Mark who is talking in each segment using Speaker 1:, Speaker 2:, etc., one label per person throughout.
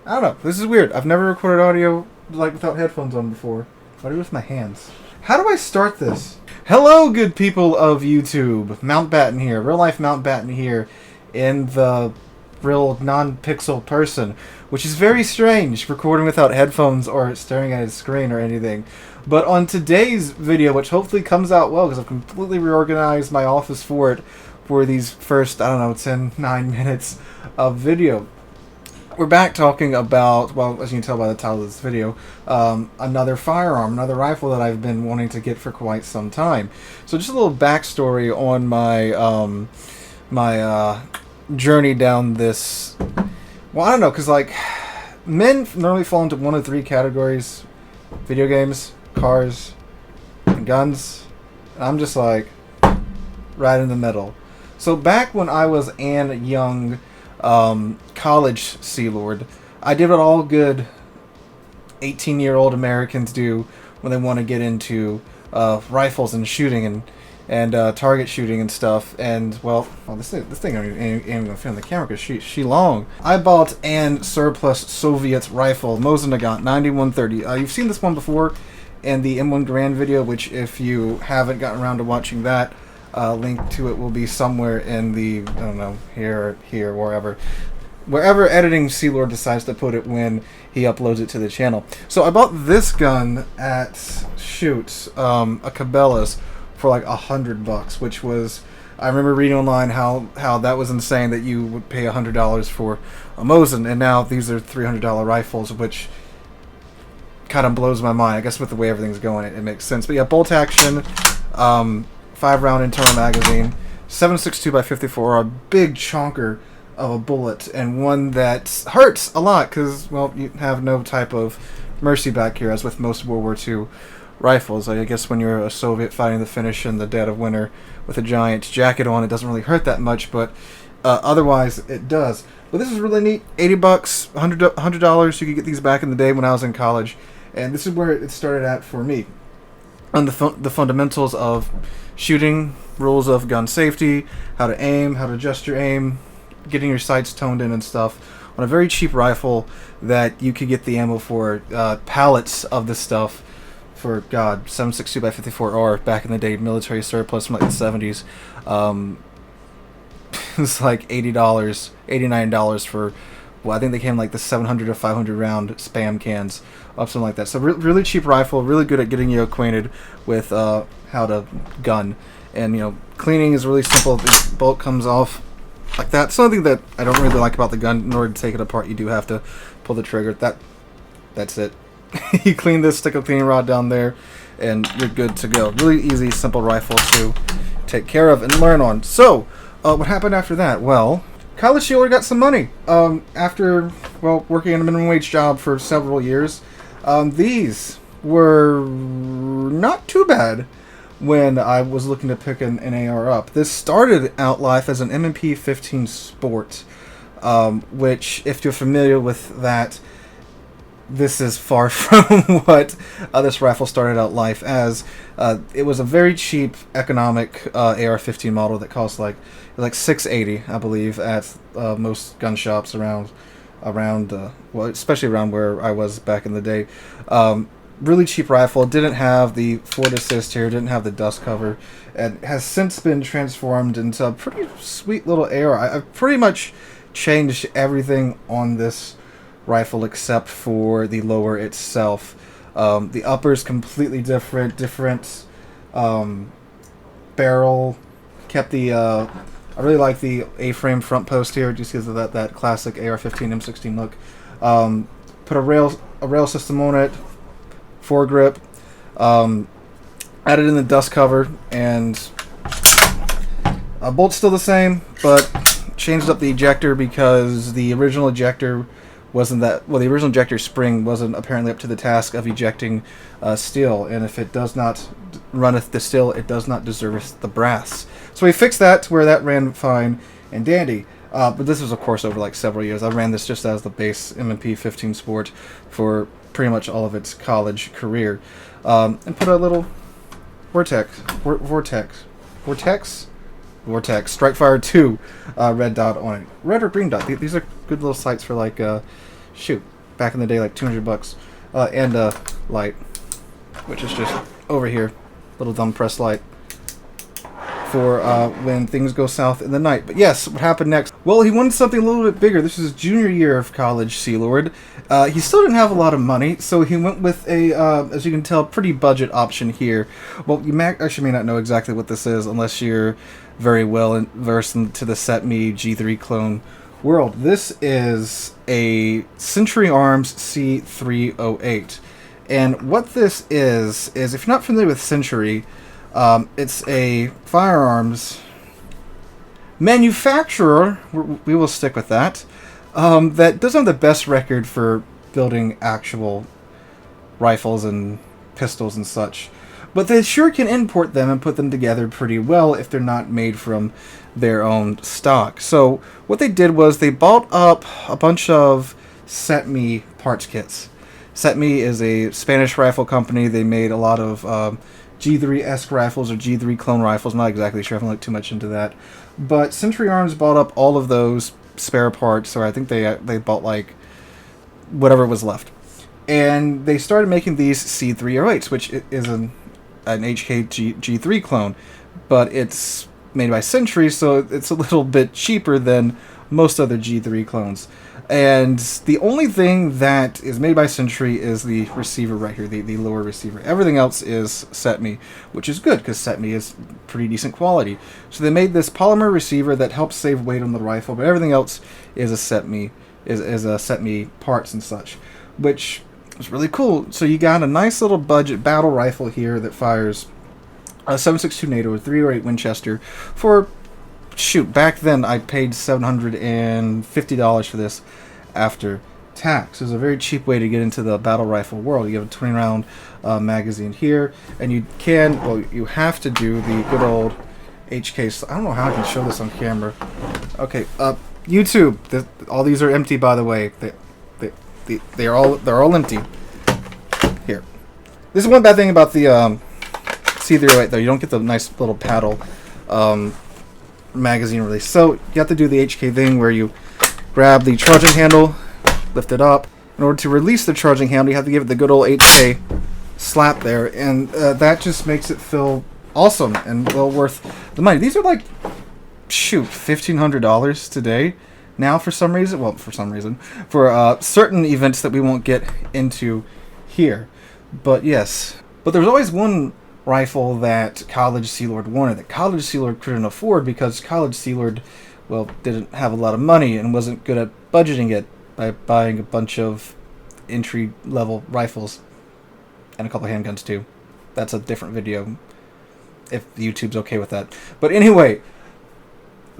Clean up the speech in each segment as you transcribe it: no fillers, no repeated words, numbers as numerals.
Speaker 1: I don't know. This is weird. I've never recorded audio like without headphones on before. What do I do with my hands? How do I start this? Hello, good people of YouTube. Mountbatten here. Real life Mountbatten here in the real non-pixel person, which is very strange, recording without headphones or staring at a screen or anything. But on today's video, which hopefully comes out well because I've completely reorganized my office for it for these first, I don't know, 9 minutes of video. We're back talking about, well, as you can tell by the title of this video, another firearm, another rifle that I've been wanting to get for quite some time. So just a little backstory on my journey down this. Well, I don't know, because like men normally fall into one of three categories: video games, cars, and guns. And I'm just like right in the middle. So back when I was an young college Sea Lord, I did what all good 18-year-old Americans do when they want to get into rifles and shooting and target shooting and stuff. And well, this thing ain't even gonna fit on the camera because she long. I bought an surplus Soviet rifle, Mosin-Nagant 9130. You've seen this one before in the M1 Garand video, which if you haven't gotten around to watching that, link to it will be somewhere in the, I don't know, here, wherever editing Sea Lord decides to put it when he uploads it to the channel. So I bought this gun at a Cabela's for like $100, which was, I remember reading online how that was insane that you would pay $100 for a Mosin, and now these are $300 rifles, which kind of blows my mind. I guess with the way everything's going, it makes sense. But yeah, bolt action. 5-round internal magazine, 7.62 by 54, a big chonker of a bullet, and one that hurts a lot because, well, you have no type of mercy back here, as with most World War II rifles. I guess when you're a Soviet fighting the Finnish in the dead of winter with a giant jacket on, it doesn't really hurt that much, but otherwise it does. But this is really neat. $80, $100. You could get these back in the day when I was in college, and this is where it started at for me. On the fundamentals of shooting, rules of gun safety, how to aim, how to adjust your aim, getting your sights toned in and stuff, on a very cheap rifle that you could get the ammo for, pallets of this stuff for, God, 7.62 by 54R back in the day, military surplus from like the 70s. It's like $80, $89 for, well, I think they came like the 700 to 500 round Spam cans, up something like that. So really cheap rifle, really good at getting you acquainted with how to gun, and cleaning is really simple. The bolt comes off like that. Something that I don't really like about the gun. In order to take it apart, you do have to pull the trigger. That's it. You clean this, stick a cleaning rod down there, and you're good to go. Really easy, simple rifle to take care of and learn on. So what happened after that? Well, college Sea Lord got some money after, well, working in a minimum wage job for several years. These were not too bad when I was looking to pick an AR up. This started out life as an M&P 15 Sport, which, if you're familiar with that, this is far from what this rifle started out life as. It was a very cheap, economic AR-15 model that cost like $680, I believe, at most gun shops around well, especially around where I was back in the day. Really cheap rifle. Didn't have the forward assist here. Didn't have the dust cover. And has since been transformed into a pretty sweet little AR. I've pretty much changed everything on this rifle except for the lower itself. The upper is completely different barrel. Kept the I really like the A-frame front post here, just because of that classic AR-15 M16 look. Put a rail system on it, foregrip, added in the dust cover, and bolt's still the same, but changed up the ejector because the original ejector wasn't that well. The original ejector spring wasn't apparently up to the task of ejecting steel, and if it does not runneth the steel, it does not deserve the brass. So we fixed that to where that ran fine and dandy. But this was, of course, over like several years. I ran this just as the base M&P 15 Sport for pretty much all of its college career, and put a little Vortex Strikefire 2 red dot on it. Red or green dot. These are good little sights for like shoot, back in the day, like $200. And a light, which is just over here, little thumb press light for when things go south in the night. But yes, what happened next? Well, he wanted something a little bit bigger. This is his junior year of college, Sealord. He still didn't have a lot of money, so he went with a, as you can tell, pretty budget option here. Well, you actually may not know exactly what this is unless you're very well versed into the SetMe G3 clone world. This is a Century Arms C308. And what this is if you're not familiar with Century, it's a firearms manufacturer, we will stick with that, that doesn't have the best record for building actual rifles and pistols and such. But they sure can import them and put them together pretty well if they're not made from their own stock. So what they did was they bought up a bunch of SetMe parts kits. SetMe is a Spanish rifle company. They made a lot of G3-esque rifles or G3 clone rifles. I'm not exactly sure. I haven't looked too much into that. But Century Arms bought up all of those spare parts, or I think they bought like whatever was left. And they started making these C308s, which is an HK G3 clone. But it's made by Century, so it's a little bit cheaper than most other G3 clones. And the only thing that is made by Century is the receiver right here, the lower receiver. Everything else is SetMe, which is good because SetMe is pretty decent quality. So they made this polymer receiver that helps save weight on the rifle, but everything else is a SetMe, is a SetMe parts and such, which is really cool. So you got a nice little budget battle rifle here that fires a 7.62 NATO, a 308 Winchester for, shoot, back then I paid $750 for this after tax. It was a very cheap way to get into the battle rifle world. You have a 20 round magazine here, and you have to do the good old HK. I don't know how I can show this on camera. Okay, YouTube. All these are empty, by the way. They're all empty. Here. This is one bad thing about the C308 though. You don't get the nice little paddle magazine release. So you have to do the HK thing where you grab the charging handle, lift it up. In order to release the charging handle, you have to give it the good old HK slap there, and that just makes it feel awesome and well worth the money. These are like, shoot, $1,500 today now for some reason. Well, for certain events that we won't get into here. But yes, but there was always one rifle that College Sealord wanted that College Sealord couldn't afford because College Sealord, well, didn't have a lot of money and wasn't good at budgeting it by buying a bunch of entry-level rifles and a couple of handguns too. That's a different video, if YouTube's okay with that. But anyway,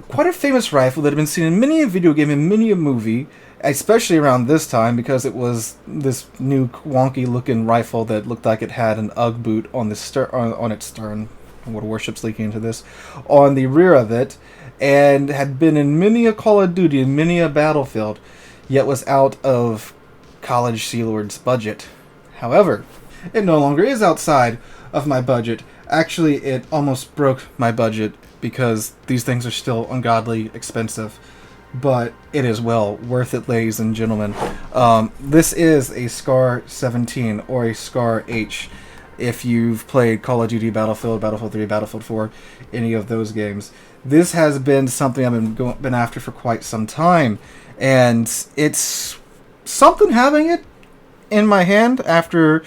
Speaker 1: quite a famous rifle that had been seen in many a video game and many a movie, especially around this time because it was this new wonky looking rifle that looked like it had an UGG boot on the on its stern. What a warship's leaking into this, on the rear of it, and had been in many a Call of Duty and many a Battlefield, yet was out of College Sealord's budget. However, it no longer is outside of my budget. Actually, it almost broke my budget because these things are still ungodly expensive. But it is well worth it, ladies and gentlemen. This is a SCAR-17 or a SCAR-H. If you've played Call of Duty, Battlefield, Battlefield 3, Battlefield 4, any of those games, this has been something I've been after for quite some time, and it's something having it in my hand after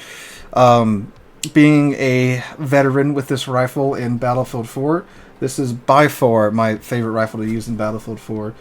Speaker 1: being a veteran with this rifle in Battlefield 4. This is by far my favorite rifle to use in Battlefield 4.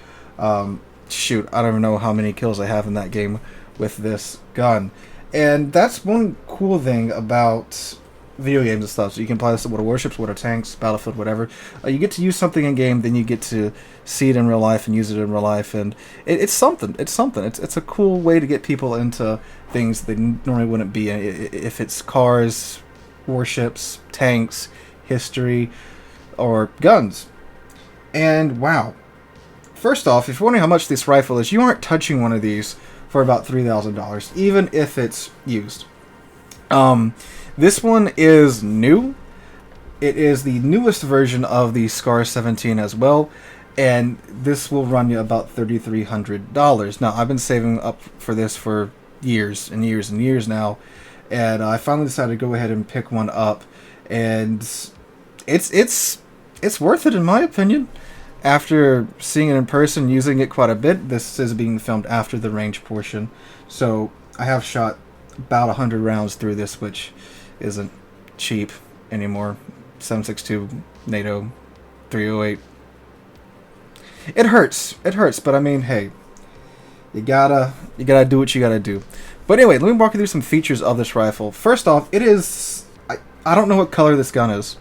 Speaker 1: Shoot, I don't even know how many kills I have in that game with this gun. And that's one cool thing about video games and stuff. So you can apply this to World of Warships, World of Tanks, Battlefield, whatever. You get to use something in game, then you get to see it in real life and use it in real life, and it's something. It's something. It's a cool way to get people into things they normally wouldn't be. If it's cars, warships, tanks, history, or guns. And wow. First off, if you're wondering how much this rifle is, you aren't touching one of these for about $3,000, even if it's used. This one is new. It is the newest version of the SCAR-17 as well, and this will run you about $3,300. Now, I've been saving up for this for years and years and years now, and I finally decided to go ahead and pick one up, and it's worth it in my opinion. After seeing it in person, using it quite a bit, this is being filmed after the range portion, so I have shot about 100 rounds through this, which isn't cheap anymore. 7.62 NATO 308. It hurts, but I mean, hey, you gotta do what you gotta do. But anyway, let me walk you through some features of this rifle. First off, it is, I don't know what color this gun is.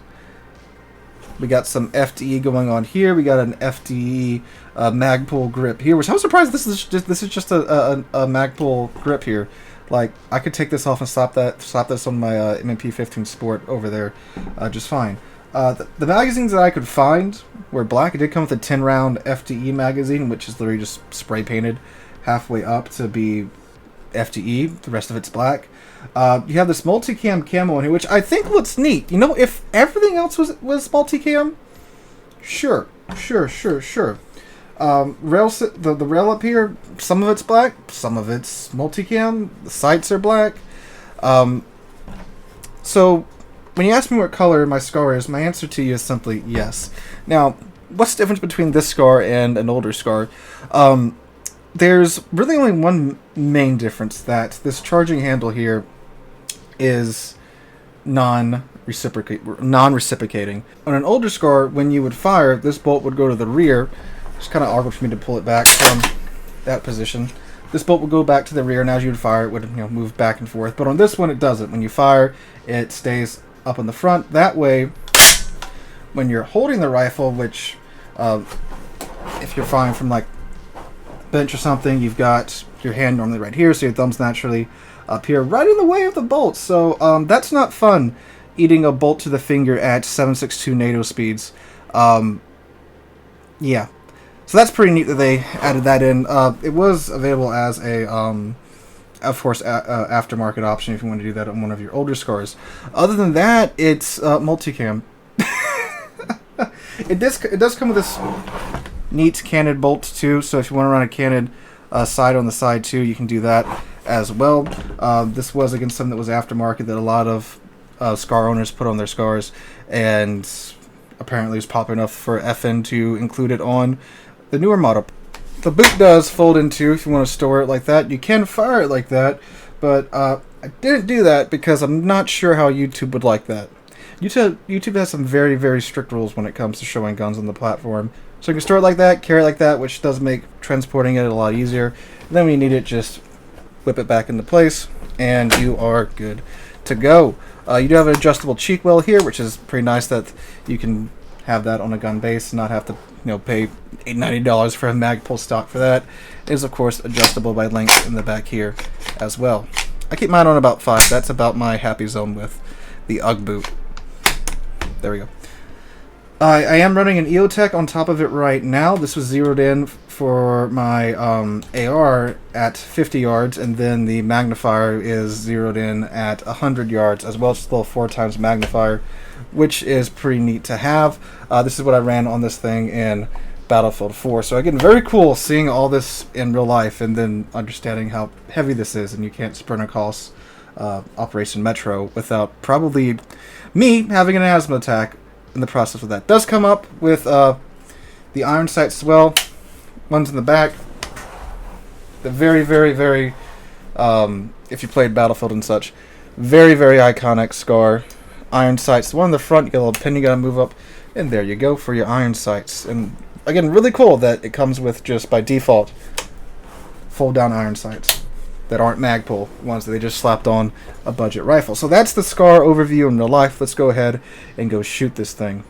Speaker 1: We got some FDE going on here. We got an FDE Magpul grip here, which I was surprised this is just a Magpul grip here. Like, I could take this off and slap this on my M&P 15 Sport over there just fine. The magazines that I could find were black. It did come with a 10-round FDE magazine, which is literally just spray painted halfway up to be FDE. The rest of it's black. You have this multicam camo in here, which I think looks neat. You know, if everything else was multicam, sure. The rail up here, some of it's black, some of it's multicam. The sights are black. So when you ask me what color my SCAR is, my answer to you is simply yes. Now, what's the difference between this SCAR and an older SCAR? There's really only one main difference, that this charging handle here is non-reciprocating. On an older SCAR, when you would fire, this bolt would go to the rear. It's kind of awkward for me to pull it back from that position. This bolt would go back to the rear, and as you would fire, it would move back and forth. But on this one, it doesn't. When you fire, it stays up in the front. That way, when you're holding the rifle, which if you're firing from like bench or something, you've got your hand normally right here, so your thumb's naturally up here, right in the way of the bolt. So that's not fun, eating a bolt to the finger at 7.62 NATO speeds. Yeah. So that's pretty neat that they added that in. It was available as a, of course, aftermarket option if you want to do that on one of your older SCARs. Other than that, it's multicam. It does come with this neat canted bolt too, so if you want to run a canted side on the side too, you can do that as well. This was, again, something that was aftermarket that a lot of SCAR owners put on their SCARs, and apparently it's popular enough for FN to include it on the newer model. The boot does fold in two if you want to store it like that. You can fire it like that, but I didn't do that because I'm not sure how YouTube would like that. YouTube has some very, very strict rules when it comes to showing guns on the platform. So you can store it like that, carry it like that, which does make transporting it a lot easier. And then when you need it, just whip it back into place, and you are good to go. You do have an adjustable cheek well here, which is pretty nice that you can have that on a gun base and not have to pay $90 for a Magpul stock for that. It is, of course, adjustable by length in the back here as well. I keep mine on about 5. That's about my happy zone with the UGG boot. There we go. I am running an EOTech on top of it right now. This was zeroed in for my AR at 50 yards, and then the magnifier is zeroed in at 100 yards as well. It's still a 4x magnifier, which is pretty neat to have. This is what I ran on this thing in Battlefield 4. So again, very cool seeing all this in real life and then understanding how heavy this is, and you can't sprint across Operation Metro without probably me having an asthma attack in the process of that. Does come up with the iron sights as well. One's in the back. The very, very, very, if you played Battlefield and such, very, very iconic SCAR iron sights. The one in the front, you got a little pin you gotta move up, and there you go for your iron sights. And again, really cool that it comes with just by default fold down iron sights that aren't Magpul ones that they just slapped on a budget rifle. So that's the SCAR overview in real life. Let's go ahead and go shoot this thing.